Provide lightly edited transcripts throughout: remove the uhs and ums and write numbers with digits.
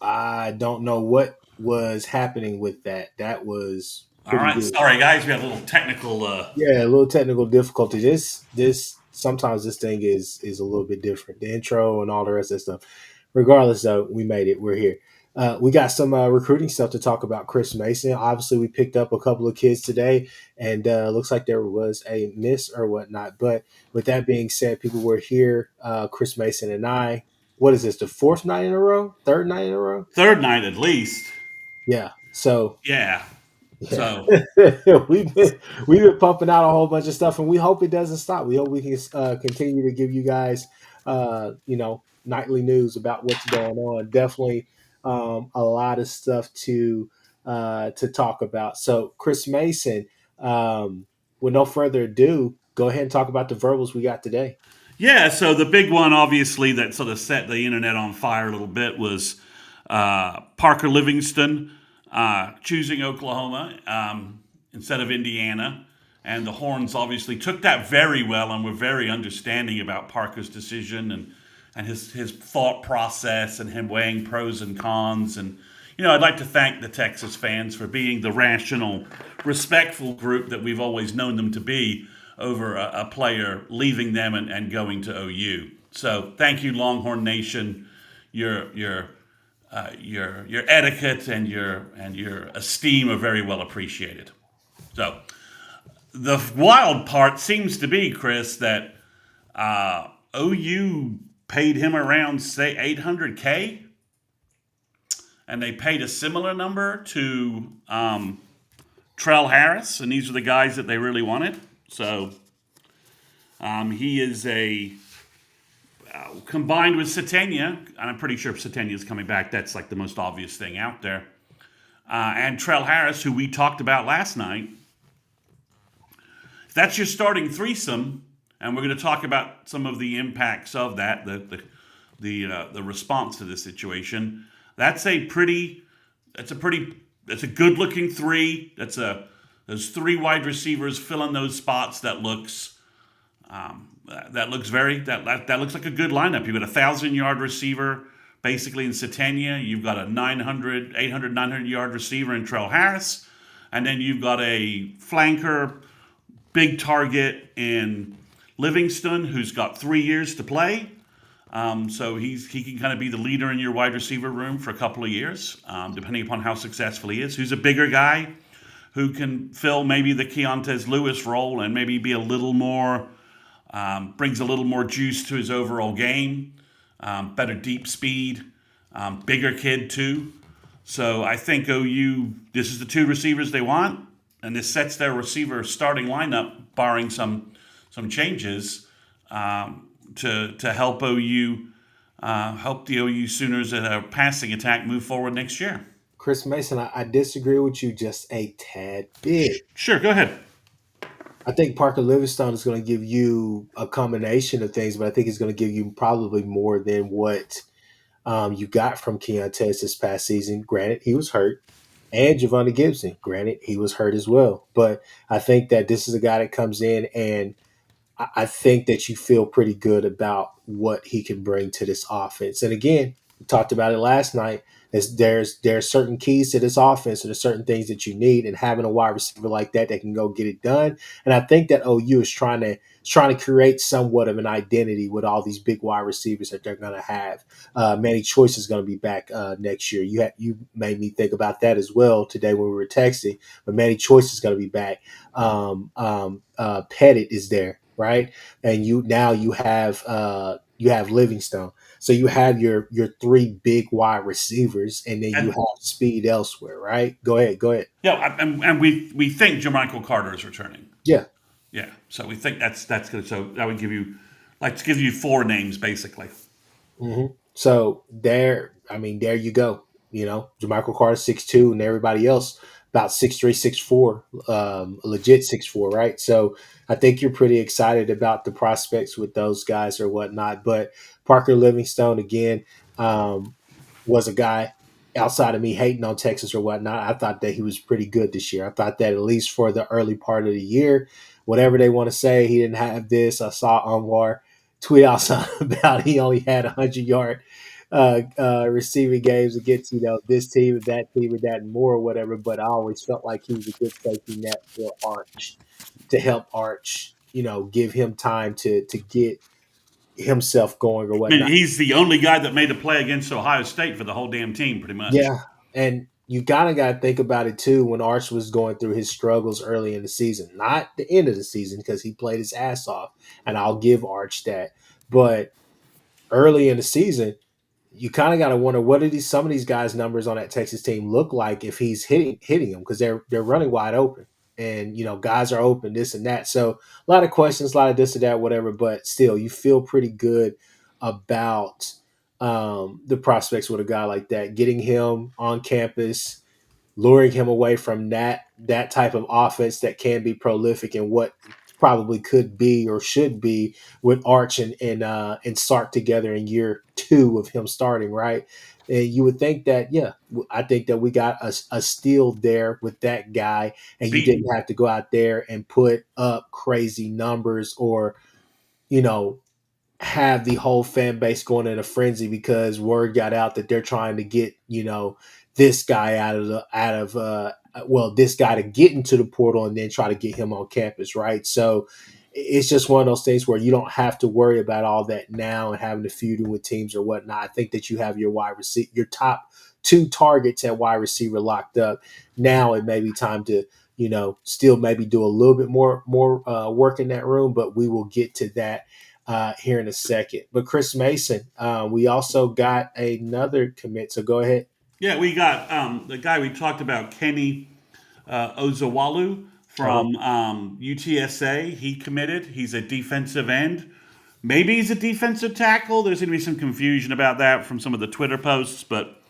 I don't know what was happening with that. That was All pretty right, good. sorry guys, we had a little technical. Yeah, a little technical difficulty. This sometimes this thing is a little bit different. The intro and all the rest of that stuff. Regardless, though, we made it. We're here. We got some recruiting stuff to talk about. Chris Mason. Obviously, we picked up a couple of kids today, and looks like there was a miss or whatnot. But with that being said, people were here. Chris Mason and I. What is this? The fourth night in a row? Third night in a row? Third night at least. Yeah. So Yeah. yeah, So we've been pumping out a whole bunch of stuff, and we hope it doesn't stop. We hope we can continue to give you guys, nightly news about what's going on. Definitely, a lot of stuff to talk about. So, Chris Mason, with no further ado, go ahead and talk about the verbals we got today. yeah, so the big one, obviously, that sort of set the internet on fire a little bit was Parker Livingston choosing Oklahoma instead of Indiana. And the Horns obviously took that very well and were very understanding about Parker's decision and his thought process and him weighing pros and cons. And, I'd like to thank the Texas fans for being the rational, respectful group that we've always known them to be over a player leaving them and going to OU. So thank you, Longhorn Nation. Your etiquette and your esteem are very well appreciated. So the wild part seems to be, Chris, that OU paid him around say 800K, and they paid a similar number to Trell Harris, and these are the guys that they really wanted. So he is a combined with Satania, and I'm pretty sure Satania is coming back. That's like the most obvious thing out there. And Trell Harris, who we talked about last night. If that's your starting threesome, and we're going to talk about some of the impacts of that, the response to this situation. That's a good looking three. Those three wide receivers filling those spots. That looks like a good lineup. You've got a 1,000-yard receiver basically in Satania. You've got a 800, 900-yard receiver in Trell Harris. And then you've got a flanker, big target in Livingston, who's got 3 years to play. So he can kind of be the leader in your wide receiver room for a couple of years, depending upon how successful he is. Who's a bigger guy who can fill maybe the Keontez Lewis role and maybe be a little more, brings a little more juice to his overall game, better deep speed, bigger kid too. So I think OU, this is the two receivers they want, and this sets their receiver starting lineup, barring some changes, to help OU, help the OU Sooners in a passing attack move forward next year. Chris Mason, I disagree with you just a tad bit. Sure, go ahead. I think Parker Livingstone is going to give you a combination of things, but I think it's going to give you probably more than what you got from Keontez this past season. Granted, he was hurt. And Javonte Gibson, granted, he was hurt as well. But I think that this is a guy that comes in, and I think that you feel pretty good about what he can bring to this offense. And again, we talked about it last night. There's certain keys to this offense, and there's certain things that you need, and having a wide receiver like that can go get it done. And I think that OU is trying to create somewhat of an identity with all these big wide receivers that they're going to have. Manny Choice is going to be back next year. You made me think about that as well today when we were texting. But Manny Choice is going to be back. Pettit is there, right? And you have Livingstone. So you have your three big wide receivers, and then you And have speed elsewhere, right? Go ahead, go ahead. yeah, and we think Jermichael Carter is returning. Yeah. Yeah, so we think that's good. So that would give you, like, to give you four names basically. So there you go. Jermichael Carter 6'2", and everybody else about 6'3", 6'4", legit 6'4", right? So I think you're pretty excited about the prospects with those guys or whatnot. But Parker Livingstone again was a guy outside of me hating on Texas or whatnot. I thought that he was pretty good this year. I thought that at least for the early part of the year, whatever they want to say, he didn't have this. I saw Anwar tweet out something about he only had 100-yard receiving games against this team and that and more or whatever. But I always felt like he was a good safety net for Arch to help Arch, give him time to get himself going or I mean, whatnot. he's the only guy that made a play against Ohio State for the whole damn team, pretty much. Yeah, and you kind of got to think about it too when Arch was going through his struggles early in the season, not the end of the season because he played his ass off, and I'll give Arch that. But early in the season, you kind of got to wonder what do some of these guys' numbers on that Texas team look like if he's hitting them because they're running wide open and guys are open this and that. So a lot of questions, a lot of this and that, whatever. But still, you feel pretty good about the prospects with a guy like that, getting him on campus, luring him away from that type of offense that can be prolific and what probably could be or should be with Arch and Sark together in year two of him starting, right? And you would think that, yeah, I think that we got a steal there with that guy, and you Beat didn't have to go out there and put up crazy numbers or you know have the whole fan base going in a frenzy because word got out that they're trying to get this guy this guy to get into the portal and then try to get him on campus, right? So it's just one of those things where you don't have to worry about all that now and having to feud with teams or whatnot. I think that you have your wide receiver, your top two targets at wide receiver locked up. Now it may be time to still maybe do a little bit more work in that room, but we will get to that here in a second. But Chris Mason, we also got another commit. So go ahead. Yeah, we got the guy we talked about, Kenny Ozawalu Uh-huh. from UTSA. He committed. He's a defensive end. Maybe he's a defensive tackle. There's going to be some confusion about that from some of the Twitter posts, but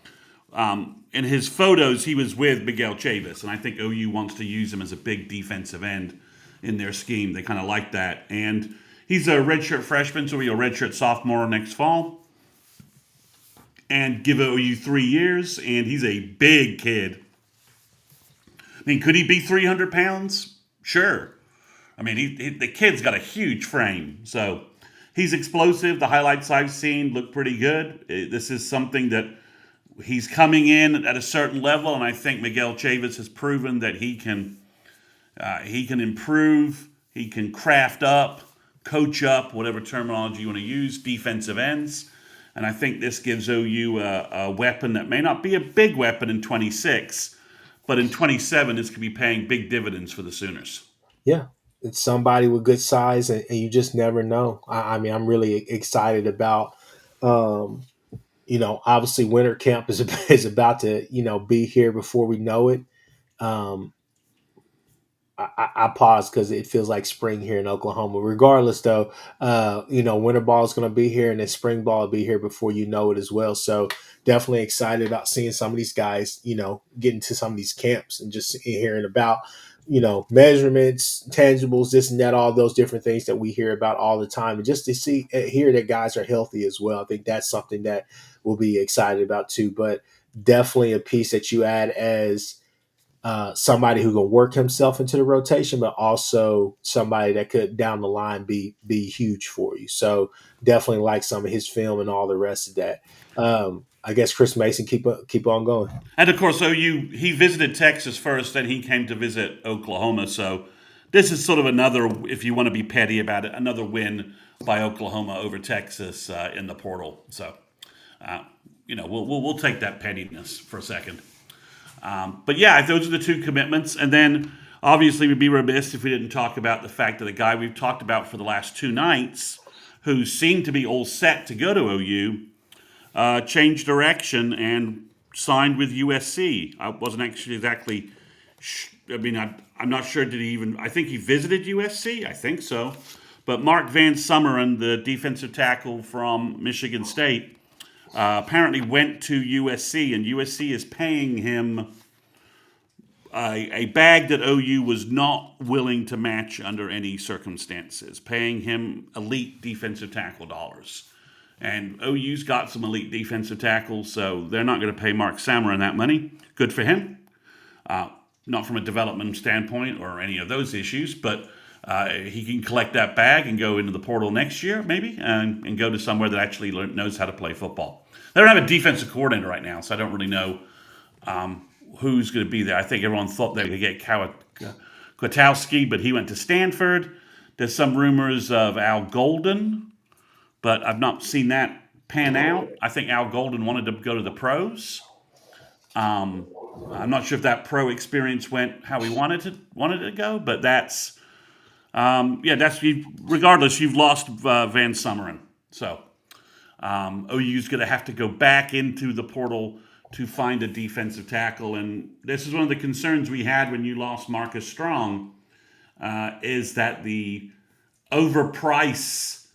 in his photos, he was with Miguel Chavis, and I think OU wants to use him as a big defensive end in their scheme. They kind of like that. And he's a redshirt freshman, so he'll be a redshirt sophomore next fall and give OU 3 years. And he's a big kid. I mean, could he be 300 pounds? Sure. I mean, the kid's got a huge frame. So he's explosive. The highlights I've seen look pretty good. This is something that he's coming in at a certain level, and I think Miguel Chavis has proven that he can improve, he can craft up, coach up, whatever terminology you want to use, defensive ends. And I think this gives OU a weapon that may not be a big weapon in 26, but in 27, this could be paying big dividends for the Sooners. Yeah, it's somebody with good size, and you just never know. I mean, I'm really excited about. Um, Obviously, winter camp is is about to be here before we know it. Um, I pause because it feels like spring here in Oklahoma. Regardless, though, winter ball is going to be here, and then spring ball will be here before you know it as well. So definitely excited about seeing some of these guys, get into some of these camps and just hearing about, measurements, tangibles, this and that, all those different things that we hear about all the time, and just to see hear that guys are healthy as well. I think that's something that we'll be excited about too. But definitely a piece that you add as somebody who can work himself into the rotation, but also somebody that could down the line be huge for you. So definitely like some of his film and all the rest of that. I guess Chris Mason keep on going. And of course, OU, he visited Texas first, then he came to visit Oklahoma. So this is sort of another, if you want to be petty about it, another win by Oklahoma over Texas in the portal. So, uh, we'll take that pettiness for a second. But yeah, those are the two commitments. And then obviously we'd be remiss if we didn't talk about the fact that a guy we've talked about for the last two nights who seemed to be all set to go to OU changed direction and signed with USC. I wasn't actually exactly. I mean, I'm not sure. Did he even? I think he visited USC. I think so. But Mark Van Summeren, the defensive tackle from Michigan State, apparently went to USC, and USC is paying him a bag that OU was not willing to match under any circumstances, paying him elite defensive tackle dollars. And OU's got some elite defensive tackles, so they're not going to pay Mark Samarin that money. Good for him. Not from a development standpoint or any of those issues, but He can collect that bag and go into the portal next year, maybe, and go to somewhere that actually knows how to play football. They don't have a defensive coordinator right now, so I don't really know who's going to be there. I think everyone thought they could get Kwiatkowski, but he went to Stanford. There's some rumors of Al Golden, but I've not seen that pan out. I think Al Golden wanted to go to the pros. I'm not sure if that pro experience went how he wanted it to go, but that's that's regardless. You've lost Van Summeren, so OU's going to have to go back into the portal to find a defensive tackle, and this is one of the concerns we had when you lost Marcus Strong, is that the overprice.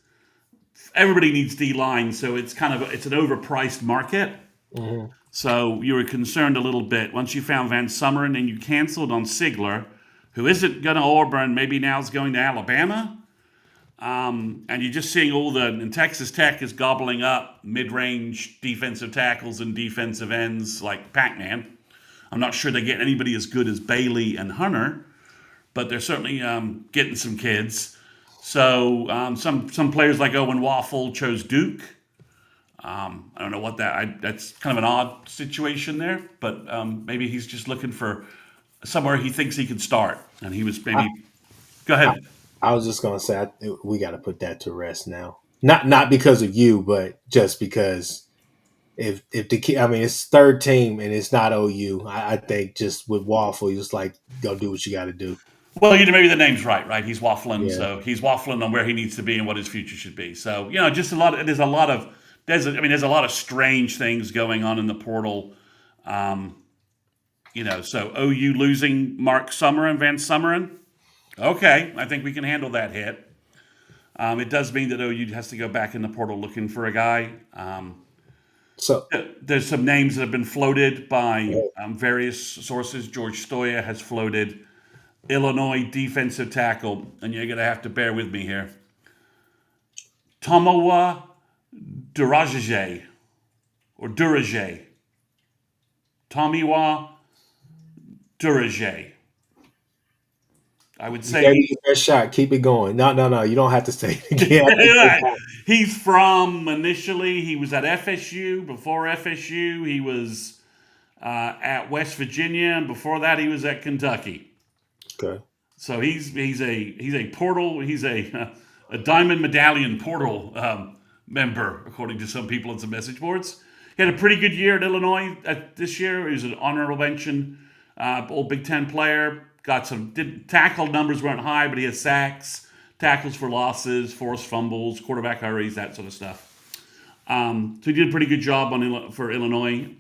Everybody needs D line, so it's an overpriced market. Mhm. So you were concerned a little bit once you found Van Summeren and you canceled on Sigler, who isn't going to Auburn, maybe now is going to Alabama. And you're just seeing and Texas Tech is gobbling up mid-range defensive tackles and defensive ends like Pac-Man. I'm not sure they get anybody as good as Bailey and Hunter, but they're certainly getting some kids. So some players like Owen Waffle chose Duke. I don't know what that's kind of an odd situation there, but maybe he's just looking for somewhere he thinks he can start. And he was maybe, I, go I, ahead. I was just gonna say we got to put that to rest now. Not because of you, but just because if the kid, I mean, it's third team and it's not OU. I think just with Waffle, you just like go do what you got to do. Well, maybe the name's right? He's waffling, Yeah. so he's waffling on where he needs to be and what his future should be. So, just there's a lot of strange things going on in the portal. Um, so OU losing Mark Summer and Van Summeren. Okay, I think we can handle that hit. It does mean that OU has to go back in the portal looking for a guy. So There's some names that have been floated by various sources. George Stoya has floated Illinois defensive tackle, and you're going to have to bear with me here. Tomowa Durajay, or Durajay. Tomiwa Durajay. I would you gave say me your best shot. Keep it going. No. You don't have to say it again. he's from initially, he was at FSU. Before FSU, he was at West Virginia, and before that, he was at Kentucky. Okay. So he's a portal. He's a diamond medallion portal member, according to some people on some message boards. He had a pretty good year at Illinois this year. He was an honorable mention, All Big Ten player. Got tackle numbers weren't high, but he had sacks, tackles for losses, forced fumbles, quarterback hurries, that sort of stuff. So he did a pretty good job for Illinois.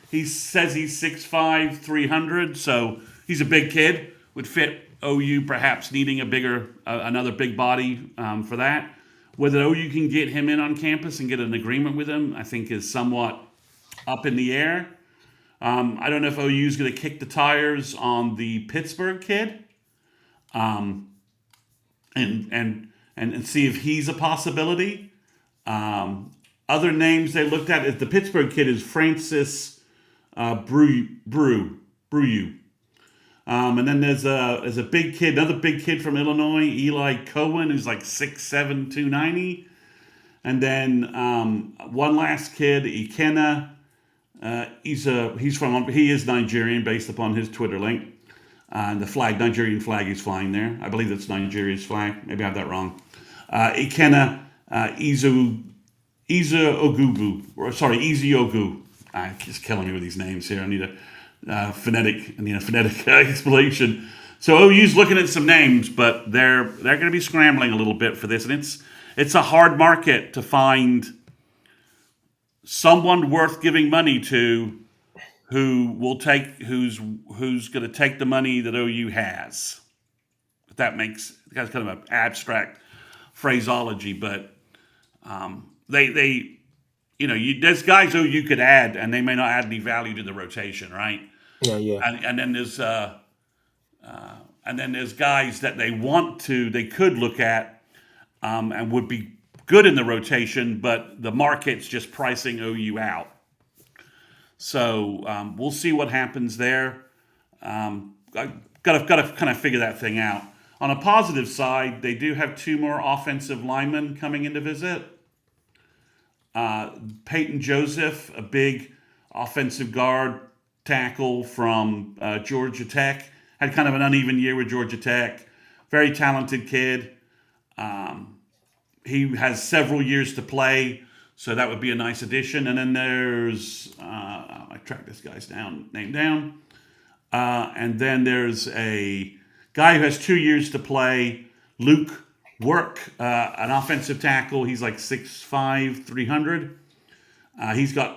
He says he's 6'5", 300, so he's a big kid. Would fit OU perhaps needing another big body for that. Whether OU can get him in on campus and get an agreement with him, I think is somewhat up in the air. I don't know if OU is going to kick the tires on the Pittsburgh kid, and see if he's a possibility. Other names they looked at is the Pittsburgh kid is Francis Brew. And then there's a big kid, another big kid from Illinois, Eli Cohen, who's like 6'7", 290. And then one last kid, Ikenna. He is Nigerian based upon his Twitter link. And the Nigerian flag is flying there. I believe that's Nigeria's flag. Maybe I have that wrong. Ikenna Izu Ogu. Just killing me with these names here. I need a phonetic explanation. So OU's looking at some names, but they're going to be scrambling a little bit for this, and it's a hard market to find someone worth giving money to who's going to take the money that OU has. If that's kind of an abstract phraseology, but there's guys OU could add, and they may not add any value to the rotation, right? Yeah. And then there's guys that they could look at, and would be good in the rotation, but the market's just pricing OU out. So we'll see what happens there. Got to kind of figure that thing out. On a positive side, they do have two more offensive linemen coming in to visit. Peyton Joseph, a big offensive guard tackle from Georgia Tech, had kind of an uneven year with Georgia Tech. Very talented kid. He has several years to play, so that would be a nice addition. And then there's I tracked this guy's name down, and then there's a guy who has 2 years to play, Luke Work, an offensive tackle. He's like 6'5", 300.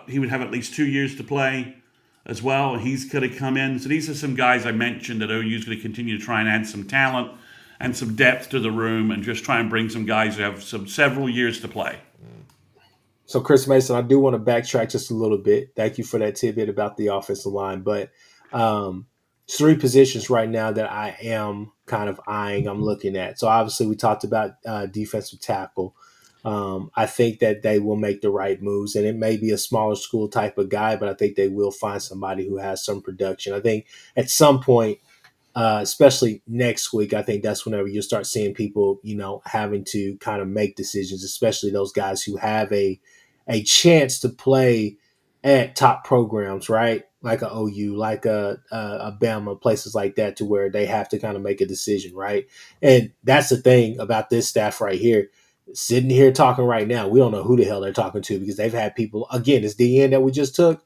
He would have at least 2 years to play as well. He's going to come in. So these are some guys I mentioned that OU is going to continue to try and add some talent and some depth to the room, and just try and bring some guys who have several years to play. So, Chris Mason, I do want to backtrack just a little bit. Thank you for that tidbit about the offensive line. But um, three positions right now that I am kind of eyeing, I'm looking at. So, obviously, we talked about defensive tackle. I think that they will make the right moves, and it may be a smaller school type of guy, but I think they will find somebody who has some production. I think at some point, especially next week, I think that's whenever you'll start seeing people, having to kind of make decisions, especially those guys who have a chance to play at top programs, right? Like a OU, like a Bama, places like that, to where they have to kind of make a decision, right? And that's the thing about this staff right here. Sitting here talking right now, we don't know who the hell they're talking to, because they've had people, again, this DN that we just took,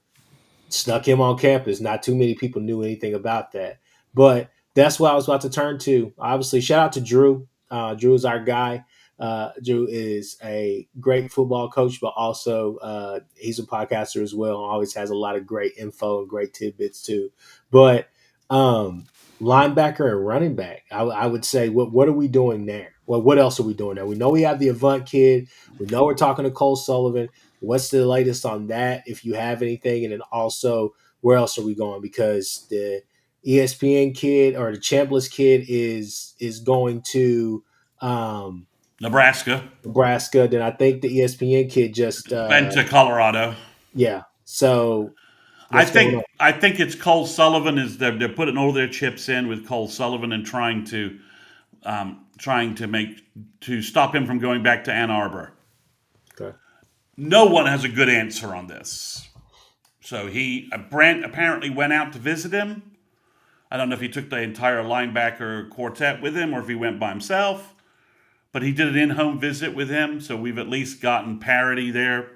snuck him on campus. Not too many people knew anything about that. But that's what I was about to turn to. Obviously, shout out to Drew. Drew is our guy. Drew is a great football coach, but also he's a podcaster as well, and always has a lot of great info and great tidbits too. But linebacker and running back, I would say, what are we doing there? Well, what else are we doing there? We know we have the Avant kid. We know we're talking to Cole Sullivan. What's the latest on that, if you have anything? And then also, where else are we going? Because the ESPN kid, or the Chambliss kid, is going to Nebraska Nebraska. Then I think the ESPN kid just went to Colorado. yeah. So I what's going on? think I think it's Cole Sullivan. Is they're putting all their chips in with Cole Sullivan and trying to make to stop him from going back to Ann Arbor. Okay. No one has a good answer on this. So Brent apparently went out to visit him. I don't know if he took the entire linebacker quartet with him or if he went by himself, but he did an in-home visit with him. So we've at least gotten parity there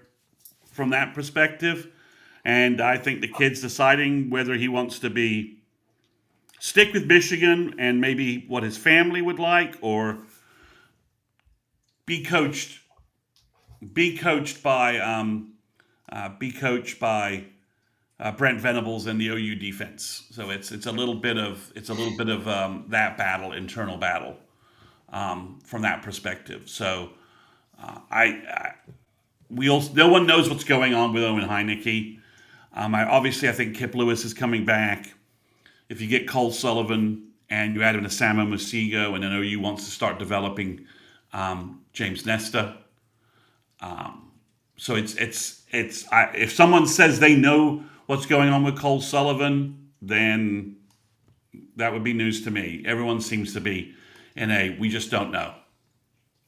from that perspective. And I think the kid's deciding whether he wants to stick with Michigan and maybe what his family would like, or be coached be coached by Brent Venables and the OU defense. So it's a little bit of that battle, internal battle, from that perspective. So no one knows what's going on with Owen Heineke. I think Kip Lewis is coming back. If you get Cole Sullivan and you add in a Samo Musigo, and then OU wants to start developing James Nesta. So if someone says they know what's going on with Cole Sullivan, then that would be news to me. Everyone seems to be we just don't know.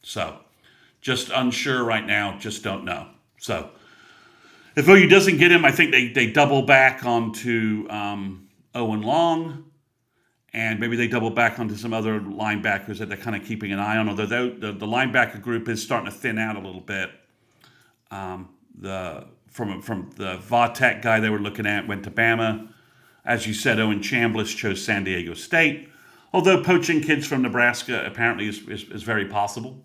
So just unsure right now, just don't know. So if OU doesn't get him, I think they double back onto Owen Long, and maybe they double back onto some other linebackers that they're kind of keeping an eye on. Although the linebacker group is starting to thin out a little bit. From the Vatek guy they were looking at went to Bama. As you said, Owen Chambliss chose San Diego State. Although poaching kids from Nebraska apparently is very possible.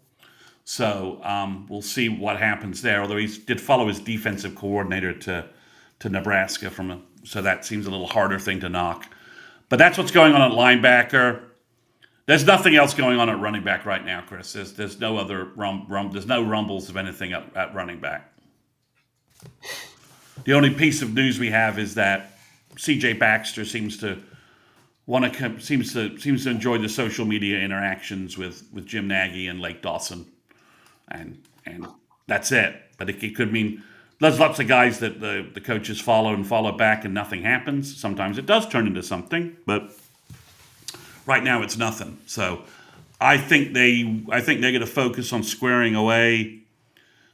So we'll see what happens there. Although he did follow his defensive coordinator to Nebraska so that seems a little harder thing to knock. But that's what's going on at linebacker. There's nothing else going on at running back right now, Chris. There's no other there's no rumbles of anything at running back. The only piece of news we have is that C.J. Baxter seems to enjoy the social media interactions with Jim Nagy and Lake Dawson, and that's it. But it could mean there's lots of guys that the coaches follow back and nothing happens. Sometimes it does turn into something, but right now it's nothing. So I think they're going to focus on squaring away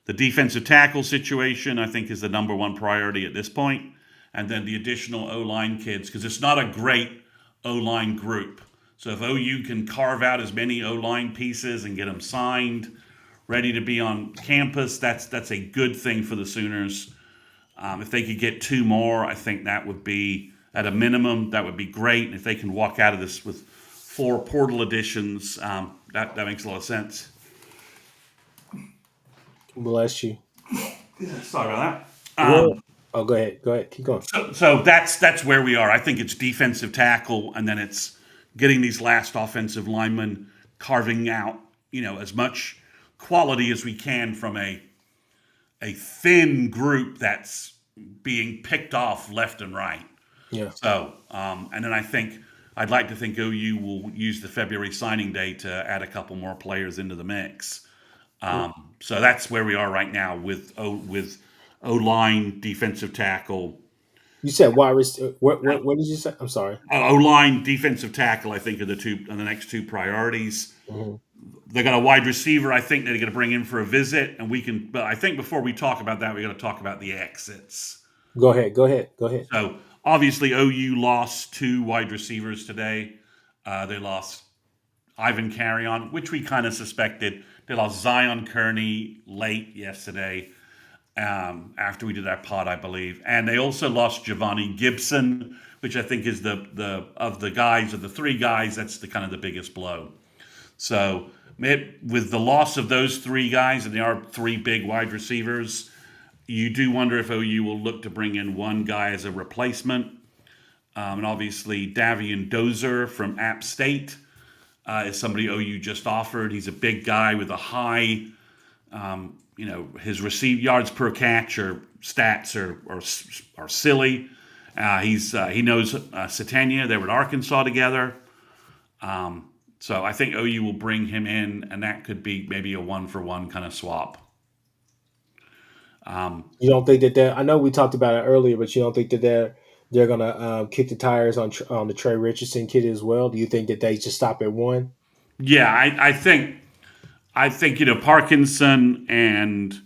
the defensive tackle situation. I think is the number one priority at this point, and then the additional O line kids because it's not a great O line group. So if OU can carve out as many O line pieces and get them signed, ready to be on campus, that's a good thing for the Sooners. If they could get two more, I think that would be at a minimum that would be great. If they can walk out of this with four portal additions, that makes a lot of sense. Bless you. Sorry about that. Well, oh, go ahead. Go ahead. Keep going. So that's where we are. I think it's defensive tackle, and then it's getting these last offensive linemen, carving out as much quality as we can from a thin group that's being picked off left and right. Yeah. So, and then I'd like to think OU will use the February signing day to add a couple more players into the mix. So that's where we are right now with O line, defensive tackle, You said wide receiver. What did you say? I'm sorry. O line, defensive tackle. I think are the next two priorities. Hmm. They got a wide receiver. I think they're going to bring in for a visit, and we can. But I think before we talk about that, we got to talk about the exits. Go ahead. Go ahead. Go ahead. So obviously, OU lost two wide receivers today. They lost Ivan Carrion, which we kind of suspected. They lost Zion Kearney late yesterday after we did our pod, I believe. And they also lost Giovanni Gibson, which I think is the three guys, that's the kind of the biggest blow. So with the loss of those three guys, and they are three big wide receivers, you do wonder if OU will look to bring in one guy as a replacement. And obviously, Davian Dozer from App State is somebody OU just offered. He's a big guy with a high, his received yards per catch or stats are silly. He knows Satania. They were at Arkansas together. So I think OU will bring him in, and that could be maybe a one-for-one kind of swap. You don't think that I know we talked about it earlier, but you don't think that they're gonna kick the tires on the Trey Richardson kid as well? Do you think that they just stop at one? Yeah, I think Parkinson and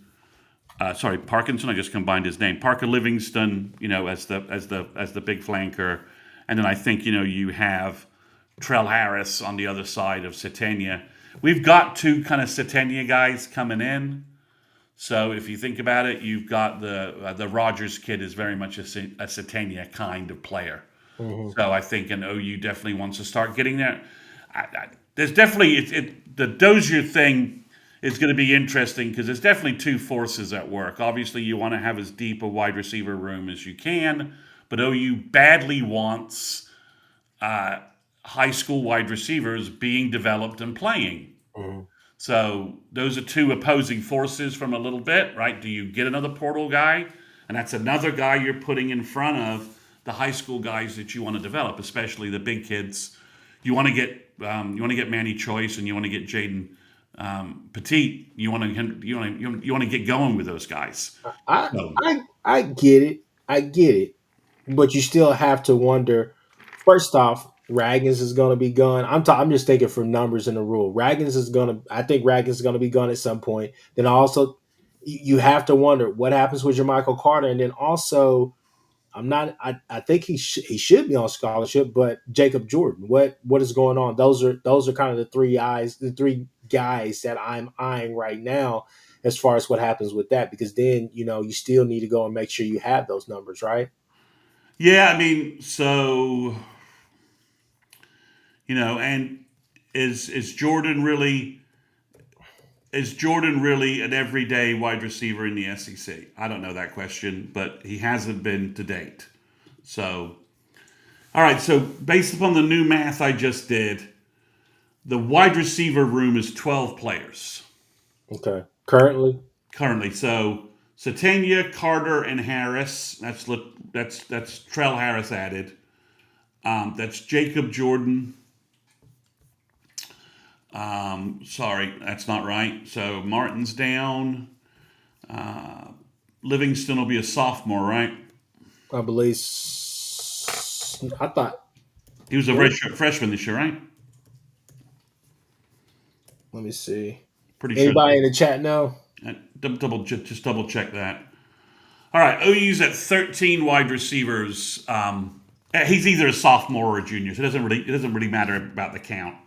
Parkinson. I just combined his name. Parker Livingston, as the big flanker, and then I think you have Trell Harris on the other side of Satania. We've got two kind of Satania guys coming in. So if you think about it, you've got the Rogers kid is very much a Satania kind of player. Hmm. So I think an OU definitely wants to start getting there. There's definitely the Dozier thing is going to be interesting because there's definitely two forces at work. Obviously, you want to have as deep a wide receiver room as you can, but OU badly wants high school wide receivers being developed and playing. Hmm. So those are two opposing forces from a little bit, right? Do you get another portal guy? And that's another guy you're putting in front of the high school guys that you want to develop, especially the big kids. You want to get Manny Choice and you want to get Jaden Petit. You want to get going with those guys. I So I get it. I get it. But you still have to wonder. First off, Raggins is going to be gone. I'm just thinking for numbers in the rule. Raggins is going to. I think Raggins is going to be gone at some point. Then also, you have to wonder what happens with your Michael Carter, and then also, I'm not. I think he should be on scholarship, but Jacob Jordan. What is going on? Those are kind of the three guys that I'm eyeing right now as far as what happens with that, because then you still need to go and make sure you have those numbers, right? yeah, I mean, and is Jordan really an everyday wide receiver in the SEC? I don't know that question, but he hasn't been to date. So, all right. So, based upon the new math I just did, the wide receiver room is 12 players Okay. Currently, currently. So, Satania, Carter, and Harris. That's Trell Harris added. That's Jacob Jordan. Sorry, that's not right. So Martin's down. Livingston will be a sophomore, right? I believe. I thought. He was a redshirt freshman this year, right? Let me see. Pretty sure. Anybody in the chat know? Just double check that. All right, OU's at 13 wide receivers. He's either a sophomore or a junior, so it doesn't really matter about the count.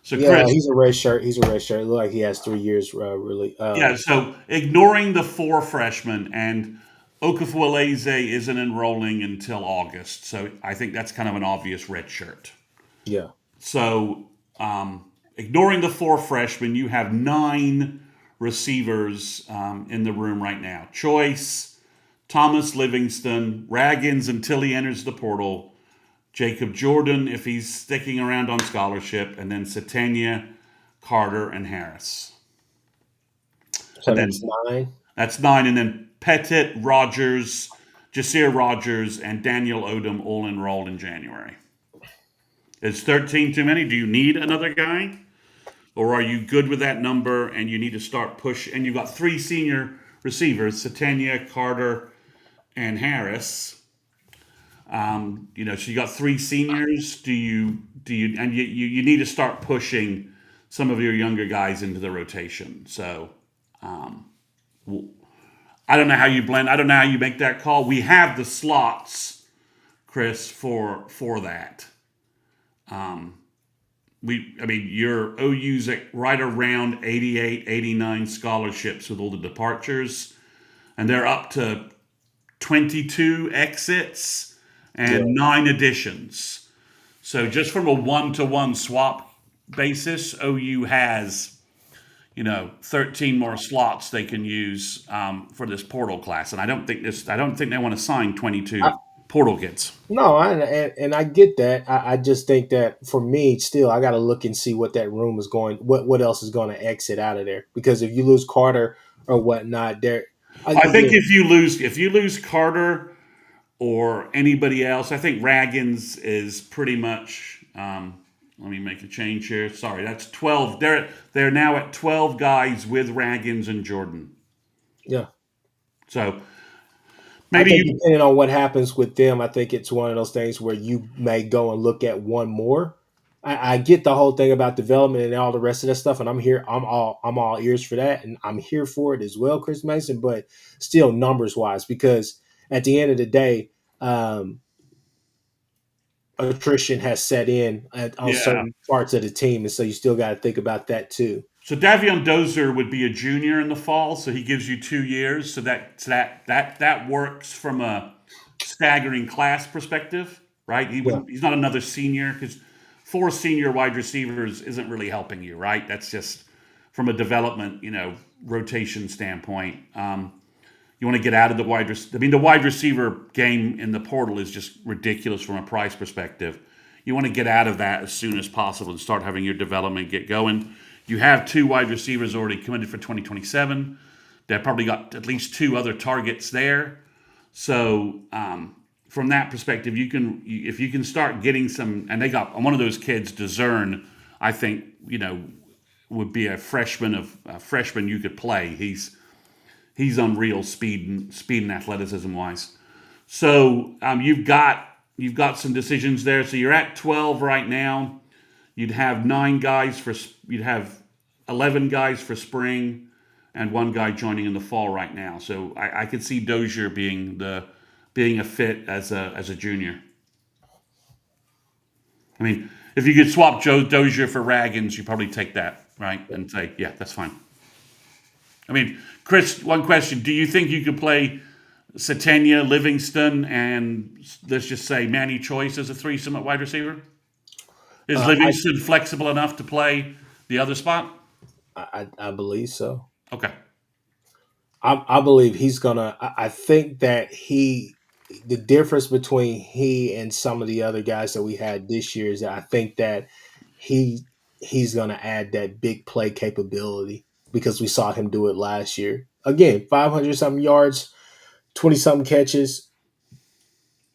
So Yeah, Chris, he's a red shirt. He's a red shirt. It looks like he has 3 years. Really. yeah. So ignoring the four freshmen and Okafueleze isn't enrolling until August, so I think that's kind of an obvious red shirt. Yeah. So, ignoring the four freshmen, you have nine receivers in the room right now. Choice, Thomas Livingston, Raggins until he enters the portal, Jacob Jordan if he's sticking around on scholarship, and then Satania, Carter, and Harris. So And that's then 9. that's nine. And then Pettit, Rogers, Jasir Rogers, and Daniel Odom all enrolled in January. Is 13 too many? Do you need another guy? Or are you good with that number and you need to start push? And you've got three senior receivers: Satania, Carter, and Harris. So you got three seniors. Do you and you need to start pushing some of your younger guys into the rotation. So I don't know how you blend. I don't know how you make that call. We have the slots, Chris, for that. I mean, your OU's at right around 88, 89 scholarships with all the departures, and they're up to 22 exits Yeah. and 9 additions. So just from a one-to-one swap basis, OU has 13 more slots they can use for this portal class, and I don't think they want to sign 22 portal kids. No, and I get that. I just think that for me, still, I got to look and see what that room is going. What else is going to exit out of there? Because if you lose Carter or whatnot, there I think again, if you lose Carter or anybody else, I think Raggins is pretty much. Let me make a change here. Sorry, that's 12. They're now at 12 guys with Raggins and Jordan. yeah. So I maybe think you. depending on what happens with them, I think it's one of those things where you may go and look at one more. I get the whole thing about development and all the rest of that stuff, and I'm here. I'm all ears for that, and I'm here for it as well, Chris Mason. But still, numbers wise, because at the end of the day, um, attrition has set in on Yeah. certain parts of the team, and so you still got to think about that too. So Davion Dozer would be a junior in the fall, so he gives you 2 years. So that works from a staggering class perspective, right? Yeah, He's not another senior because four senior wide receivers isn't really helping you, right? That's just from a development, rotation standpoint. You want to get out of the wide. I mean, the wide receiver game in the portal is just ridiculous from a price perspective. You want to get out of that as soon as possible and start having your development get going. You have two wide receivers already committed for 2027. They've probably got at least two other targets there. So from that perspective, if you can start getting some, and they got one of those kids, Discern, I think would be a freshman you could play. He's unreal speed and athleticism wise. So you've got some decisions there. So you're at 12 right now. You'd have 9 guys for you'd have 11 guys for spring, and one guy joining in the fall right now. So I could see Dozier being a fit as a junior. I mean, if you could swap Joe Dozier for Raggins, you probably take that, right? And say, yeah, that's fine. I mean, Chris, one question: do you think you could play Satania, Livingston, and let's just say Manny Choice as a threesome at wide receiver? Is uh, Livingston flexible enough to play the other spot? I believe so. Okay. I believe he's gonna. I think that the difference between he and some of the other guys that we had this year is that I think that he he's gonna add that big play capability because we saw him do it last year. Again, 500 something yards, 20 something catches.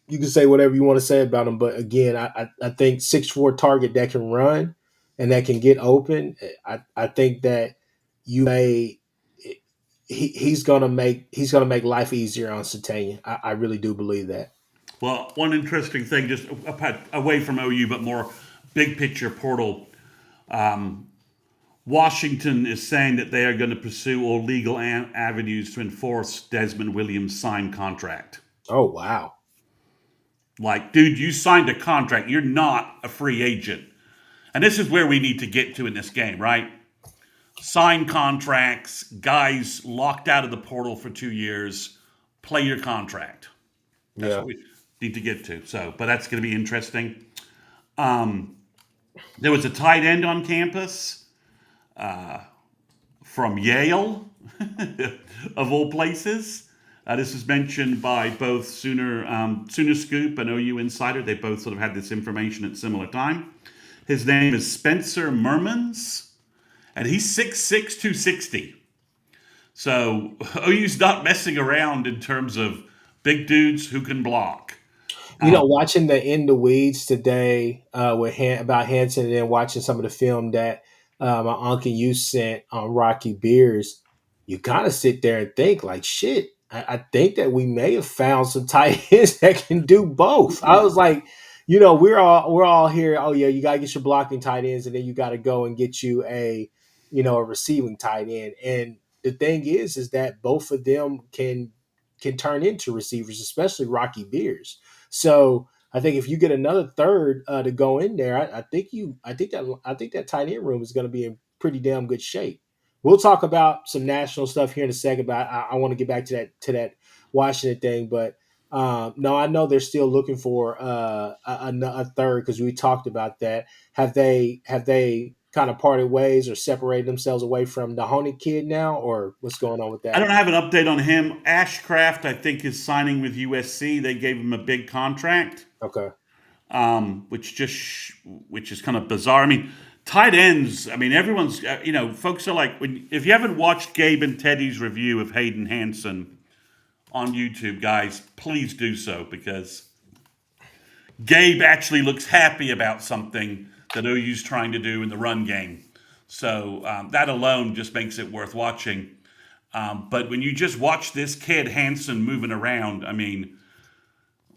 You can say whatever you want to say about him, but again, I think 6'4" target that can run and that can get open. I think that you may he's gonna make life easier on Satania. I really do believe that. Well, one interesting thing, just away from OU, but more big picture portal. Washington is saying that they are going to pursue all legal avenues to enforce Desmond Williams' signed contract. Oh wow. Like, dude, you signed a contract. You're not a free agent. And this is where we need to get to in this game, right? Sign contracts, guys locked out of the portal for 2 years, play your contract. That's Yeah. what we need to get to. So, but that's going to be interesting. Um, there was a tight end on campus from Yale, of all places. This was mentioned by both Sooner Scoop and OU Insider. They both sort of had this information at similar time. His name is Spencer Mermans, and he's 6'6", 260. So OU's not messing around in terms of big dudes who can block. Watching the In the Weeds today about Hanson, and then watching some of the film that my uncle you sent on Rocky Beers, you gotta sit there and think like, shit. I think that we may have found some tight ends that can do both. I was like, we're all here. Oh yeah, you gotta get your blocking tight ends, and then you gotta go and get you a receiving tight end. And the thing is that both of them can turn into receivers, especially Rocky Beers. So I think if you get another third to go in there, I think that tight end room is going to be in pretty damn good shape. We'll talk about some national stuff here in a second, but I want to get back to that Washington thing. But no, I know they're still looking for a third because we talked about that. Have they kind of parted ways or separated themselves away from the Honig kid now, or what's going on with I that? don't have an update on him. Ashcraft, I think, is signing with USC. They gave him a big contract, Okay. which is kind of bizarre. I mean, tight ends. I mean, everyone's folks are like, if you haven't watched Gabe and Teddy's review of Hayden Hanson on YouTube, guys, please do so because Gabe actually looks happy about something that OU's trying to do in the run game. So that alone just makes it worth watching. But when you just watch this kid Hanson moving around, I mean,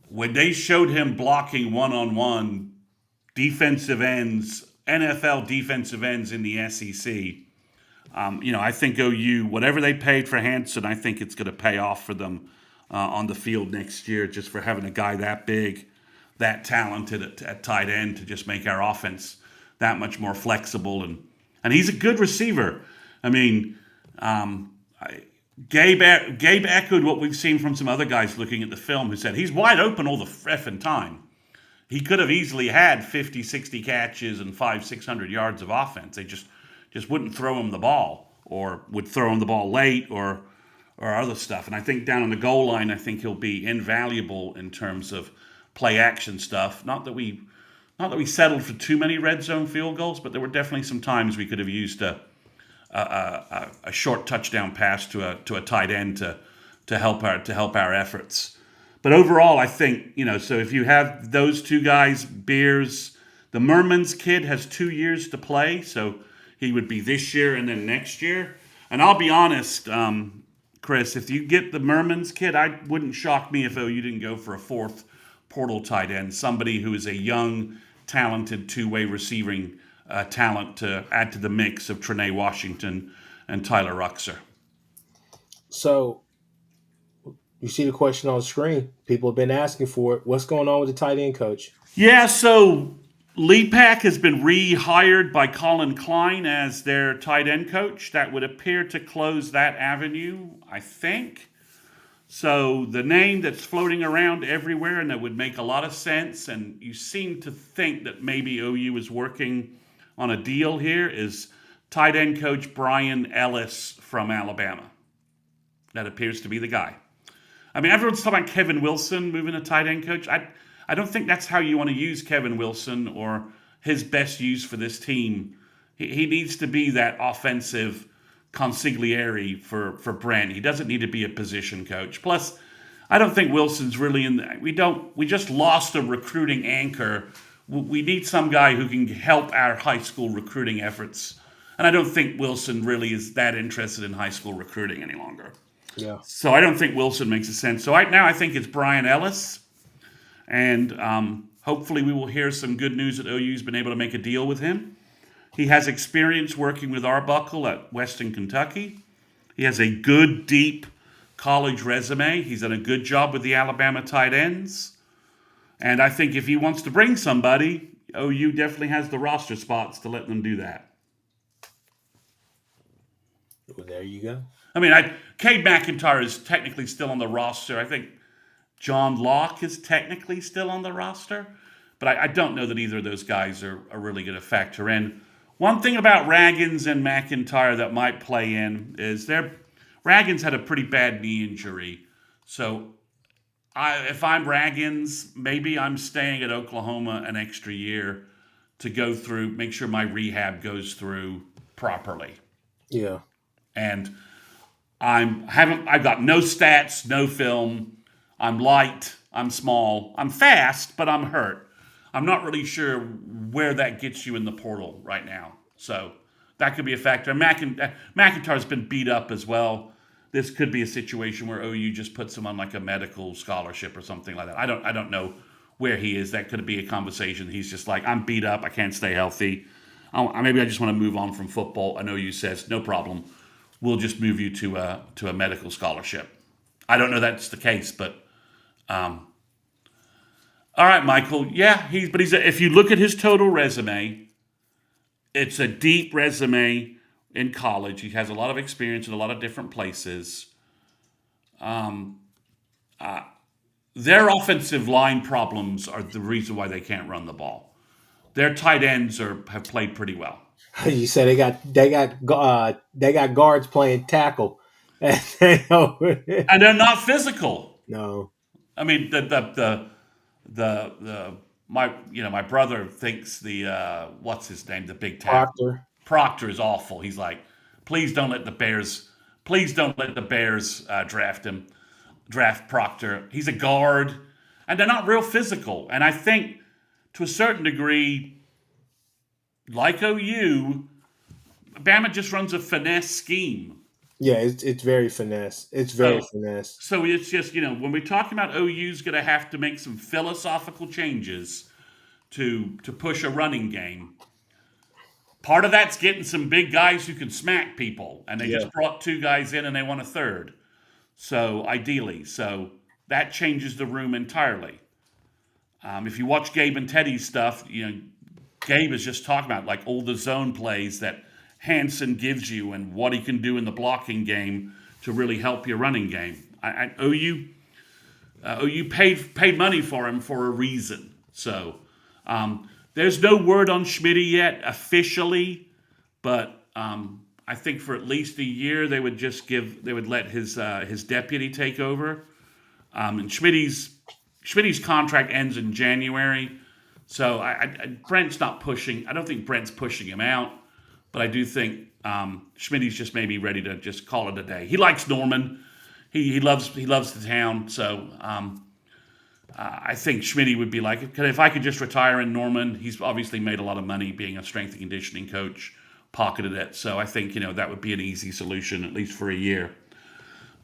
when they showed him blocking one-on-one defensive ends, NFL defensive ends in the SEC, I think OU, whatever they paid for Hanson, I think it's going to pay off for them on the field next year, just for having a guy that big, that talented at tight end to just make our offense that much more flexible. And he's a good receiver. I mean, Gabe echoed what we've seen from some other guys looking at the film who said he's wide open all the effing time. He could have easily had 50, 60 catches and 600 yards of offense. They just wouldn't throw him the ball or would throw him the ball late or other stuff. And I think down on the goal line, I think he'll be invaluable in terms of play action stuff. Not that we settled for too many red zone field goals, but there were definitely some times we could have used a short touchdown pass to a tight end to help our efforts. But overall, I think so if you have those two guys, Beers, the Mermans kid has 2 years to play, so he would be this year and then next year. And I'll be honest, Chris, if you get the Mermans kid, I wouldn't shock me if OU didn't go for a fourth portal tight end, somebody who is a young, talented two-way receiving talent to add to the mix of Trene Washington and Tyler Ruxer. So you see the question on the screen. People have been asking for it. What's going on with the tight end coach? Yeah, so Leadpack has been rehired by Colin Klein as their tight end coach. That would appear to close that avenue, I think. So the name that's floating around everywhere and that would make a lot of sense, and you seem to think that maybe OU is working on a deal here, is tight end coach Brian Ellis from Alabama. That appears to be the guy. I mean, everyone's talking about Kevin Wilson moving a tight end coach. I don't think that's how you want to use Kevin Wilson or his best use for this team. He needs to be that offensive consigliere for Brent. He doesn't need to be a position coach. Plus, I don't think Wilson's really in the, we just lost a recruiting anchor. We need some guy who can help our high school recruiting efforts. And I don't think Wilson really is that interested in high school recruiting any longer. Yeah. So I don't think Wilson makes a sense. So right now I think it's Brian Ellis. And hopefully we will hear some good news that OU's been able to make a deal with him. He has experience working with Arbuckle at Western Kentucky. He has a good, deep college resume. He's done a good job with the Alabama tight ends. And I think if he wants to bring somebody, OU definitely has the roster spots to let them do that. Well, there you go. I mean, Cade McIntyre is technically still on the roster. I think John Locke is technically still on the roster, but I don't know that either of those guys are really going to factor in. One thing about Raggins and McIntyre that might play in is Raggins had a pretty bad knee injury, so if I'm Raggins, maybe I'm staying at Oklahoma an extra year to go through, make sure my rehab goes through properly. Yeah. And I've got no stats, no film. I'm light, I'm small, I'm fast, but I'm hurt. I'm not really sure where that gets you in the portal right now. So that could be a factor. McIntyre's been beat up as well. This could be a situation where OU just puts him on like a medical scholarship or something like that. I don't know where he is. That could be a conversation. He's just like, I'm beat up. I can't stay healthy. Maybe I just want to move on from football. And OU says, no problem. We'll just move you to a medical scholarship. I don't know that's the case, but all right, Michael. Yeah, if you look at his total resume, it's a deep resume in college. He has a lot of experience in a lot of different places. Their offensive line problems are the reason why they can't run the ball. Their tight ends have played pretty well, You said they got guards playing tackle. No. and they're not physical. No. I mean, the my brother thinks the what's his name, the big tackle Proctor. Proctor is awful. He's like, please don't let the Bears draft Proctor. He's a guard, and they're not real physical. And I think to a certain degree, like OU, Bama just runs a finesse scheme. Yeah, it's very finesse. It's very So finesse. so it's just when we're talking about OU's going to have to make some philosophical changes to push a running game. Part of that's getting some big guys who can smack people, and they Yeah. just brought two guys in and they want a third. So ideally, that changes the room entirely. If you watch Gabe and Teddy's stuff, Gabe is just talking about like all the zone plays that Hansen gives you and what he can do in the blocking game to really help your running game. OU paid money for him for a reason. So there's no word on Schmitty yet officially, but I think for at least a year they would let his deputy take over. And Schmitty's contract ends in January, so Brent's not pushing. I don't think Brent's pushing him out, but I do think Schmitty's just maybe ready to just call it a day. He likes Norman. He loves the town, so I think Schmitty would be like, if I could just retire in Norman. He's obviously made a lot of money being a strength and conditioning coach, pocketed it. So I think that would be an easy solution at least for a year.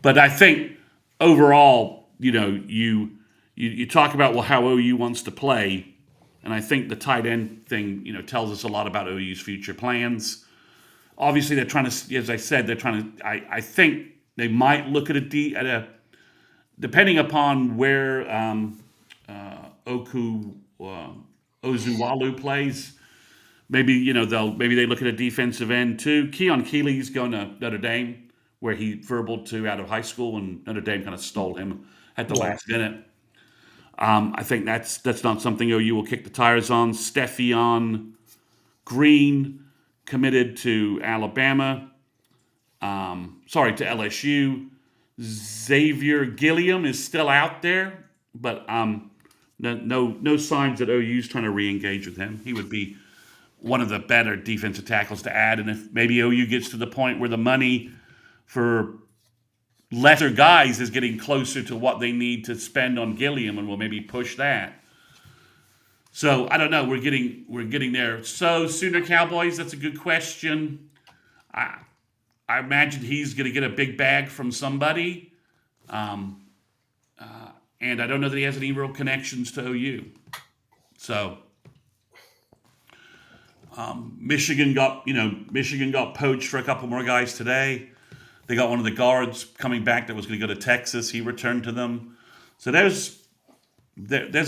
But I think overall, you talk about how OU wants to play, and I think the tight end thing tells us a lot about OU's future plans. Obviously, they're trying to, as I said, they're trying to. I think they might look at depending upon where Ozuwalu plays. Maybe they look at a defensive end too. Keon Keeley's going to Notre Dame, where he verbaled to out of high school, and Notre Dame kind of stole him at the Yeah. last minute. I think that's not something OU will kick the tires on. Stephion Green committed to Alabama. To LSU. Xavier Gilliam is still out there, but no signs that OU's trying to re-engage with him. He would be one of the better defensive tackles to add, and if maybe OU gets to the point where the money for lesser guys is getting closer to what they need to spend on Gilliam, and we'll maybe push that. So I don't know. We're getting there. So Sooner Cowboys. That's a good question. I imagine he's going to get a big bag from somebody, and I don't know that he has any real connections to OU. So Michigan got poached for a couple more guys today. They got one of the guards coming back that was going to go to Texas. He returned to them. So there's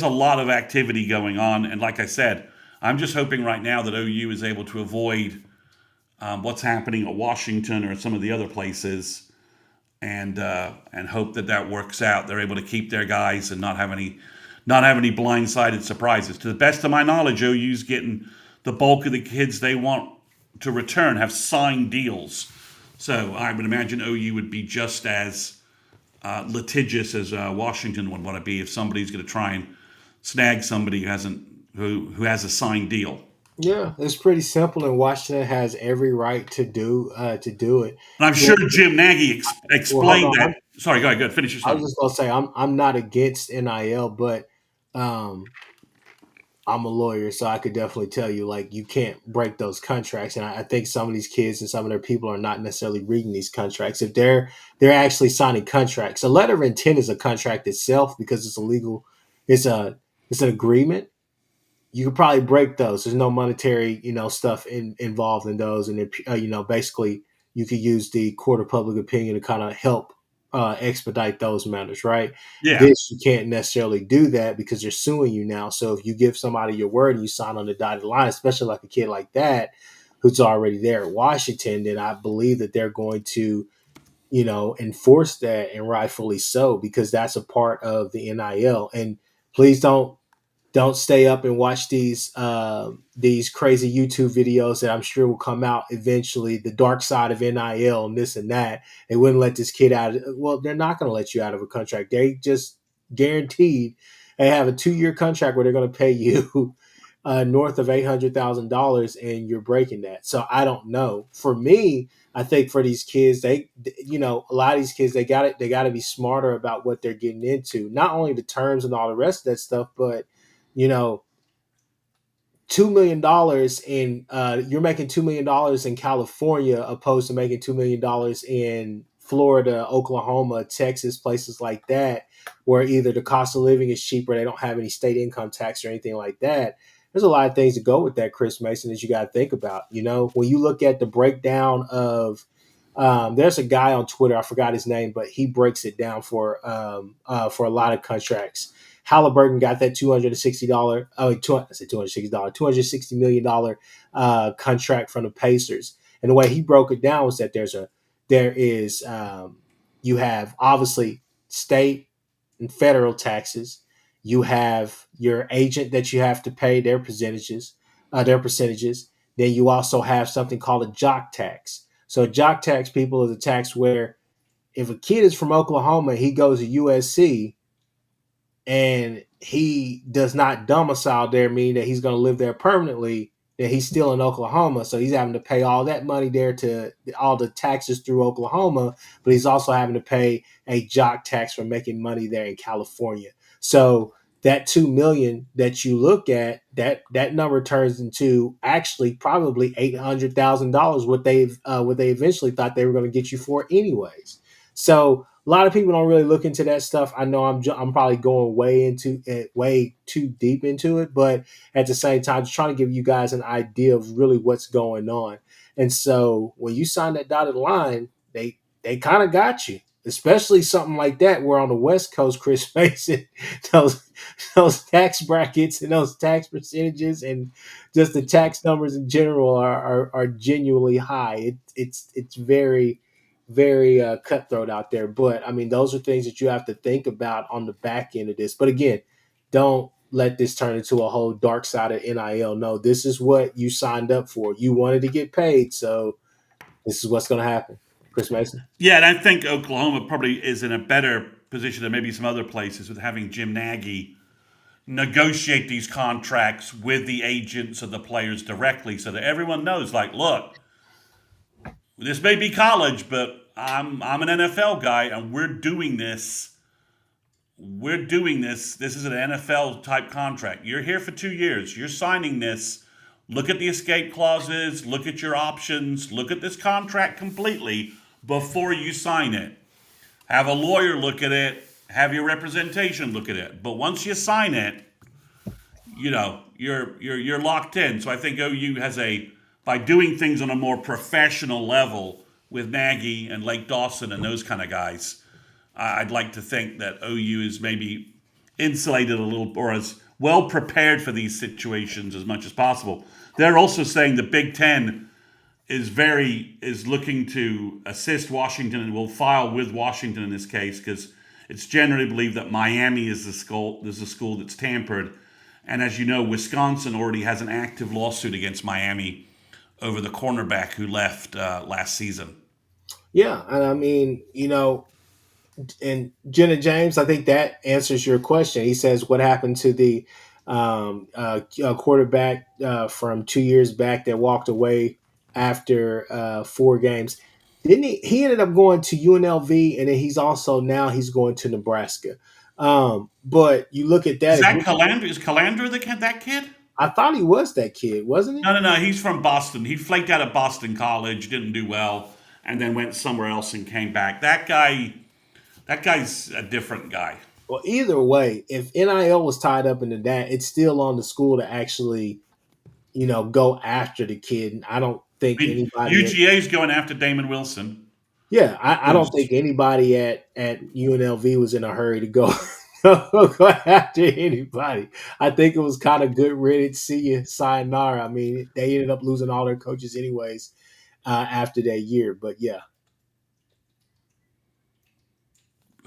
a lot of activity going on, and like I said, I'm just hoping right now that OU is able to avoid what's happening at Washington or some of the other places, and hope that that works out. They're able to keep their guys and not have any blindsided surprises. To the best of my knowledge, OU's getting the bulk of the kids they want to return have signed deals. So I would imagine OU would be just as litigious as Washington would want to be if somebody's going to try and snag somebody who has a signed deal. Yeah, it's pretty simple, and Washington has every right to do it. And I'm Well, sure Jim Nagy well, hold explained on. that. Sorry, go ahead. Go ahead. Finish your I was sentence. just gonna say I'm not against NIL, but um, I'm a lawyer, so I could definitely tell you like you can't break those contracts. And I think some of these kids and some of their people are not necessarily reading these contracts. If they're actually signing contracts, a letter of intent is a contract itself because it's a legal, it's a it's an agreement. You could probably break those. There's no monetary, stuff involved in those, and basically you could use the court of public opinion to kind of help expedite those matters, right? Yeah, This you can't necessarily do that because they're suing you now. So if you give somebody your word and you sign on the dotted line, especially like a kid like that who's already there at Washington, then I believe that they're going to enforce that, and rightfully so, because that's a part of the NIL. And please don't stay up and watch these crazy YouTube videos that I'm sure will come out eventually. The dark side of NIL and this and that. They wouldn't let this kid out. Well, they're not going to let you out of a contract. They just guaranteed they have a 2-year contract where they're going to pay you north of $800,000, and you're breaking that. So I don't know. For me, I think for these kids, a lot of these kids, they got to be smarter about what they're getting into. Not only the terms and all the rest of that stuff, but you know, $2 million in you're making $2 million in California opposed to making $2 million in Florida, Oklahoma, Texas, places like that, where either the cost of living is cheaper, they don't have any state income tax or anything like that. There's a lot of things to go with that, Chris Mason, that you got to think about. When you look at the breakdown of there's a guy on Twitter, I forgot his name, but he breaks it down for a lot of contracts. Halliburton got that $260. Oh, I said $260, $260 million contract from the Pacers. And the way he broke it down was that there is you have obviously state and federal taxes. You have your agent that you have to pay their percentages. Then you also have something called a jock tax. So jock tax, people, is a tax where if a kid is from Oklahoma, he goes to USC and he does not domicile there, meaning that he's going to live there permanently, then he's still in Oklahoma. So he's having to pay all that money there to all the taxes through Oklahoma, but he's also having to pay a jock tax for making money there in California. So that 2 million that you look at, that number turns into actually probably $800,000, what they eventually thought they were going to get you for anyways. So a lot of people don't really look into that stuff. I know I'm probably going way into it, way too deep into it, but at the same time, just trying to give you guys an idea of really what's going on. And so when you sign that dotted line, they kind of got you, especially something like that. Where on the West Coast, Chris Mason, those those tax brackets and those tax percentages and just the tax numbers in general are genuinely high. It's very cutthroat out there. But I mean, those are things that you have to think about on the back end of this. But again, don't let this turn into a whole dark side of NIL. No, this is what you signed up for. You wanted to get paid, so this is what's going to happen. Chris Mason. yeah, and I think Oklahoma probably is in a better position than maybe some other places with having Jim Nagy negotiate these contracts with the agents of the players directly, so that everyone knows. Like, look, this may be college, but I'm an NFL guy, and we're doing this. We're doing this. This is an NFL type contract. You're here for 2 years. You're signing this. Look at the escape clauses. Look at your options. Look at this contract completely before you sign it. Have a lawyer look at it. Have your representation look at it. But once you sign it, you're locked in. So I think OU has a by doing things on a more professional level with Nagy and Lake Dawson and those kind of guys. I'd like to think that OU is maybe insulated a little or as well prepared for these situations as much as possible. They're also saying the Big Ten is looking to assist Washington and will file with Washington in this case because it's generally believed that Miami is the school that's tampered, and as you know, Wisconsin already has an active lawsuit against Miami over the cornerback who left last season. Yeah, and I mean, and Jenna James, I think that answers your question. He says, "What happened to the quarterback from 2 years back that walked away after 4 games? Didn't he? He ended up going to UNLV, and then he's going to Nebraska. But you look at Is that. that Calandra? Is Calandra that kid? I thought he was that kid, wasn't he? No, no, no. He's from Boston. He flaked out of Boston College, didn't do well, and then went somewhere else and came back. That guy's a different guy. Well, either way, if NIL was tied up into that, it's still on the school to actually, go after the kid. And I don't I think mean, anybody at UGA is going after Damon Wilson. yeah, I don't think Who's anybody at UNLV was in a hurry to go go after anybody. I think it was kind of good riddance. See you, sayonara. I mean, they ended up losing all their coaches anyways after that year. But yeah,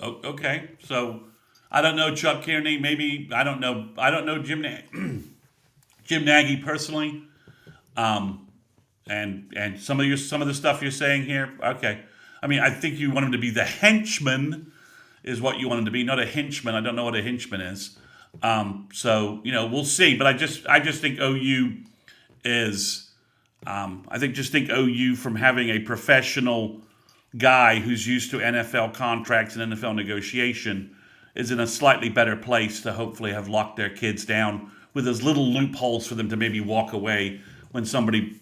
okay? So I don't know Chuck Kearney. Maybe I don't know. I don't know Jim Nagy personally. Um, and some of the stuff you're saying here. Okay, I mean I think you want him to be the henchman is what you want him to be, not a henchman. I don't know what a henchman is. So we'll see. But I just think OU is I think OU from having a professional guy who's used to NFL contracts and NFL negotiation is in a slightly better place to hopefully have locked their kids down with as little loopholes for them to maybe walk away when somebody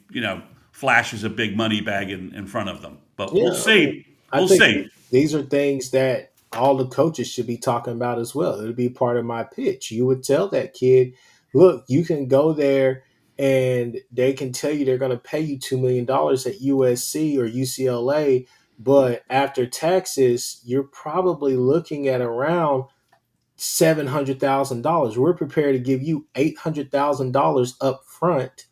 flashes a big money bag in front of them. But we'll yeah. I mean, see. I We'll think see. these are things that all the coaches should be talking about as well. It would be part of my pitch. You would tell that kid, look, you can go there and they can tell you they're going to pay you $2 million at USC or UCLA, but after taxes, you're probably looking at around $700,000. We're prepared to give you $800,000 up front.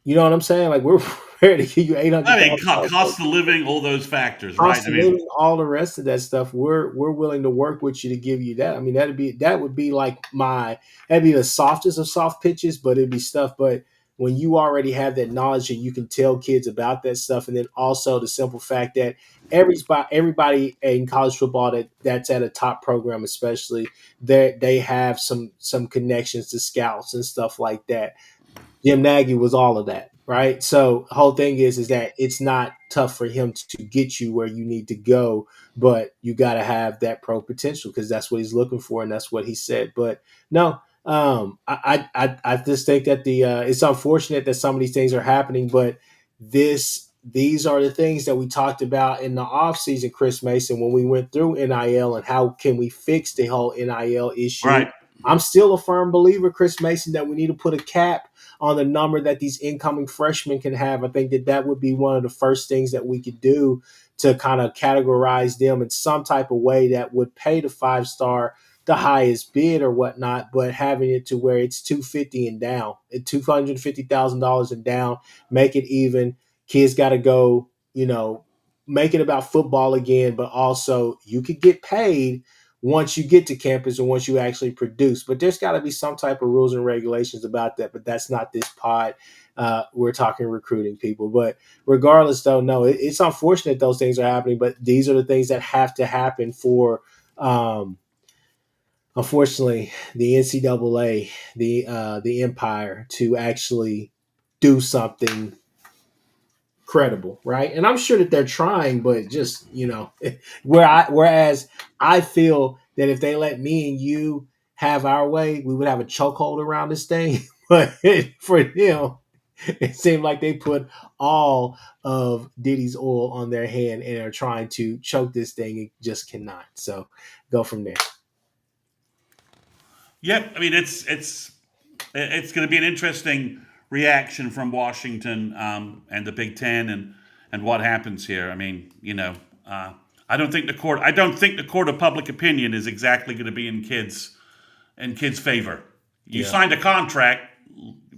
You know what I'm saying? Like we're prepared to give you eight I hundred mean, thousand dollars cost of living, all those factors, right? cost I of mean, living, all the rest of that stuff, we're willing to work with you to give you that. I mean, that would be like that'd be the softest of soft pitches, but it'd be stuff. But when you already have that knowledge and you can tell kids about that stuff, and then also the simple fact that everybody in college football that's at a top program, especially, they have some connections to scouts and stuff like that. Jim Nagy was all of that, right? So the whole thing is that it's not tough for him to get you where you need to go, but you got to have that pro potential because that's what he's looking for and that's what he said. But no, I just think that it's unfortunate that some of these things are happening, but these are the things that we talked about in the off season, Chris Mason, when we went through NIL and how can we fix the whole NIL issue. right. I'm still a firm believer, Chris Mason, that we need to put a cap on the number that these incoming freshmen can have. I think that would be one of the first things that we could do to kind of categorize them in some type of way that would pay the 5 star the highest bid or whatnot, but having it to where it's 250 and down, $250,000 and down, make it even. Kids got to go, make it about football again, but also you could get paid once you get to campus and once you actually produce. But there's got to be some type of rules and regulations about that. But that's not this pod. We're talking recruiting people. But regardless, though, no, it's unfortunate those things are happening. But these are the things that have to happen for, unfortunately, the NCAA, the Empire, to actually do something credible, right? And I'm sure that they're trying, but just whereas I feel that if they let me and you have our way, we would have a chokehold around this thing. But for them, it seemed like they put all of Diddy's oil on their hand and are trying to choke this thing and just cannot. So go from there. Yep. I mean, it's it's going to be an interesting reaction from Washington and the Big Ten and what happens here. I mean, uh, I don't think the court of public opinion is exactly going to be in kids' favor. You Yeah, signed a contract.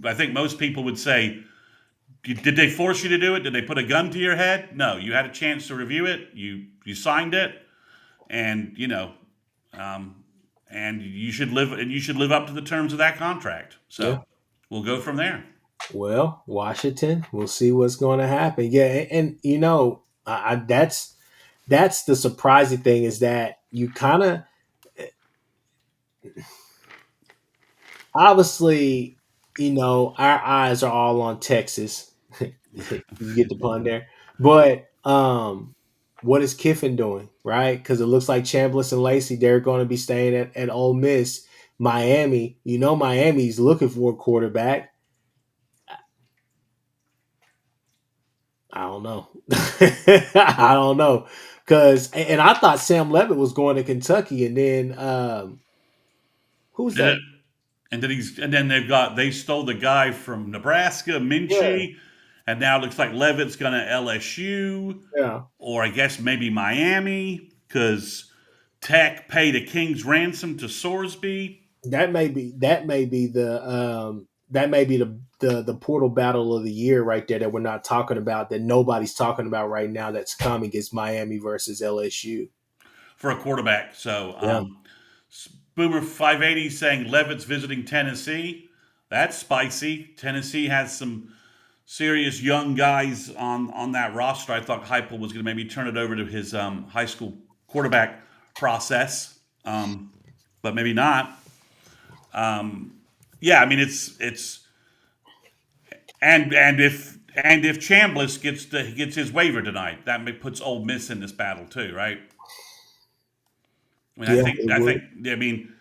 I think most people would say, did they force you to do it? Did they put a gun to your head? No, you had a chance to review it. You signed it, and um, and you should live up to the terms of that contract. yeah. So we'll go from there. Well, Washington, we'll see what's going to happen. Yeah, and that's the surprising thing is that you kind of obviously, our eyes are all on Texas. You get the pun there, but what is Kiffin doing, right? Because it looks like Chambliss and Lacey they're going to be staying at Ole Miss. Miami, Miami's looking for a quarterback. I don't know. I don't know because and I thought Sam Levitt was going to Kentucky, and then who's And that? then, and then they stole the guy from Nebraska, Yeah, Minchie, and now it looks like Levitt's going to LSU, yeah. or I guess maybe Miami because Tech paid a king's ransom to Sorsby. That may be the portal battle of the year right there that we're not talking about that nobody's talking about right now that's coming is Miami versus LSU. For a quarterback. So Yeah. Boomer 580 saying Levitt's visiting Tennessee. That's spicy. Tennessee has some serious young guys on that roster. I thought Heupel was going to maybe turn it over to his high school quarterback process, but maybe not. Yeah, I mean it's and if Chambliss gets his waiver tonight, that puts Ole Miss in this battle too, right? I mean, I Yeah, think it I would. think I mean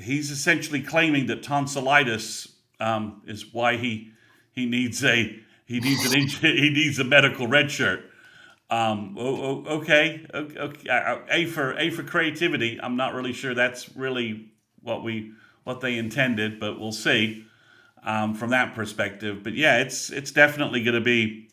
he's essentially claiming that tonsillitis is why he needs he needs a medical red shirt. Okay. A for creativity. I'm not really sure that's really what they intended, but we'll see from that perspective. But yeah, it's definitely going to be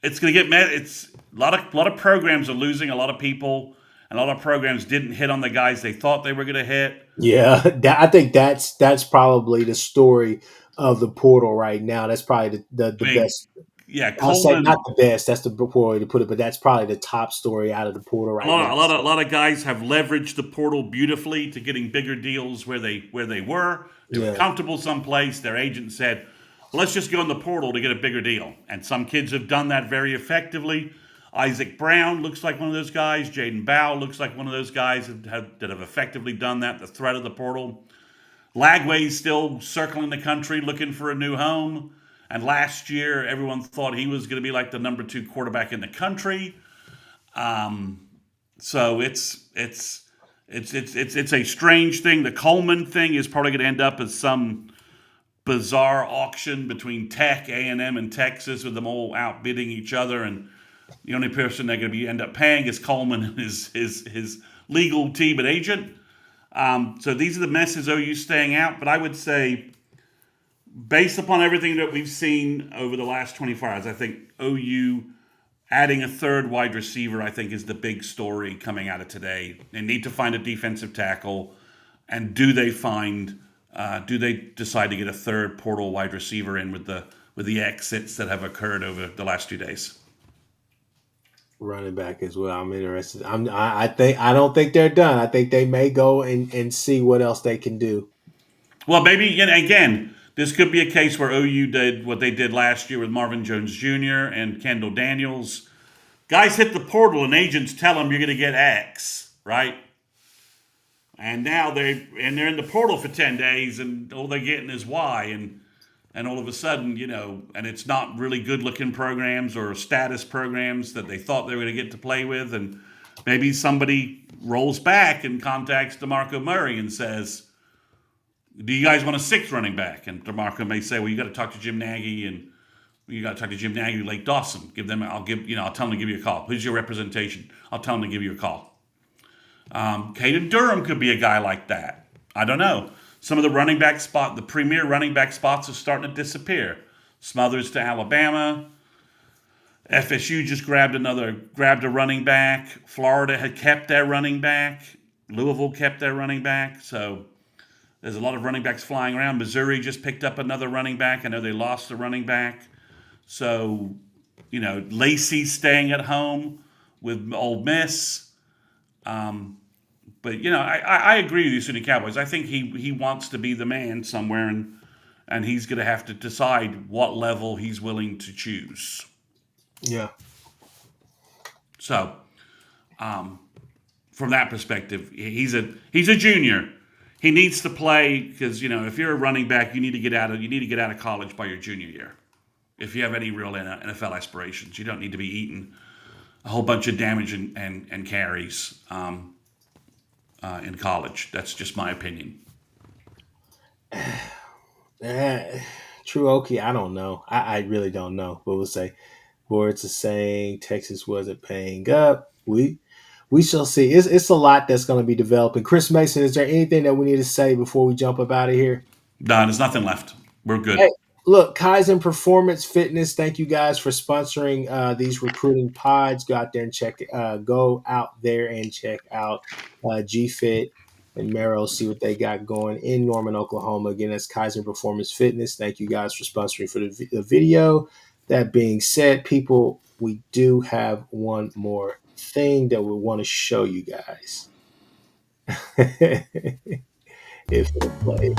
it's going to get met. It's a lot of programs are losing a lot of people, and a lot of programs didn't hit on the guys they thought they were going to hit. Yeah, I think that's probably the story of the portal right now. That's probably the I mean, best. yeah, I'll say not Coleman. the best. That's the poor way to put it, but that's probably the top story out of the portal A right lot, now. of, a lot of, a lot of guys have leveraged the portal beautifully to getting bigger deals where they were. They were Yeah, comfortable someplace. Their agent said, well, "Let's just go in the portal to get a bigger deal." And some kids have done that very effectively. Isaac Brown looks like one of those guys. Jaden Bow looks like one of those guys that have effectively done that. The threat of the portal. Lagway's still circling the country looking for a new home. And last year, everyone thought he was going to be like the number two quarterback in the country. So it's a strange thing. The Coleman thing is probably going to end up as some bizarre auction between Tech, A&M, and Texas, with them all outbidding each other, and the only person they're going to end up paying is Coleman and his legal team and agent. So these are the messes OU staying out. But I would say, based upon everything that we've seen over the last 24 hours, I think OU adding a third wide receiver, I think, is the big story coming out of today. They need to find a defensive tackle, and do they decide to get a third portal wide receiver in with the exits that have occurred over the last 2 days? running back as well. I'm interested. I don't think they're done. I think they may go and see what else they can do. Well, maybe again, this could be a case where OU did what they did last year with Marvin Jones Jr. and Kendall Daniels. Guys hit the portal and agents tell them you're going to get X, right? And now they're in the portal for 10 days, and all they're getting is Y, and all of a sudden, and it's not really good looking programs or status programs that they thought they were going to get to play with, and maybe somebody rolls back and contacts DeMarco Murray and says, "Do you guys want a sixth running back?" And DeMarco may say, "Well, you got to talk to Jim Nagy, and you got to talk to Jim Nagy, Lake Dawson. I'll tell them to give you a call. Who's your representation? I'll tell them to give you a call." Caden Durham could be a guy like that. I don't know. Some of the running back spot, the premier running back spots are starting to disappear. Smothers to Alabama. FSU just grabbed a running back. Florida had kept their running back. Louisville kept their running back. So there's a lot of running backs flying around. Missouri just picked up another running back. I know they lost a running back. So, Lacey's staying at home with Ole Miss. But I agree with you, Sunni Cowboys. I think he wants to be the man somewhere, and he's going to have to decide what level he's willing to choose. Yeah. So, from that perspective, he's a junior. He needs to play because if you're a running back, you need to get out of college by your junior year. If you have any real NFL aspirations, you don't need to be eating a whole bunch of damage and carries in college. That's just my opinion. True Okie, I don't know. I really don't know. But we'll say boards are saying Texas wasn't paying up. We shall see. It's a lot that's going to be developing. Chris Mason, is there anything that we need to say before we jump up out of here? No, there's nothing left. We're Hey, good. look, Kaizen Performance Fitness. Thank you guys for sponsoring these recruiting pods. Go out there and check out GFit and Mero. See what they got going in Norman, Oklahoma. Again, that's Kaizen Performance Fitness. Thank you guys for sponsoring for the video. That being said, people, we do have one more thing that we want to show you guys. If it'll play.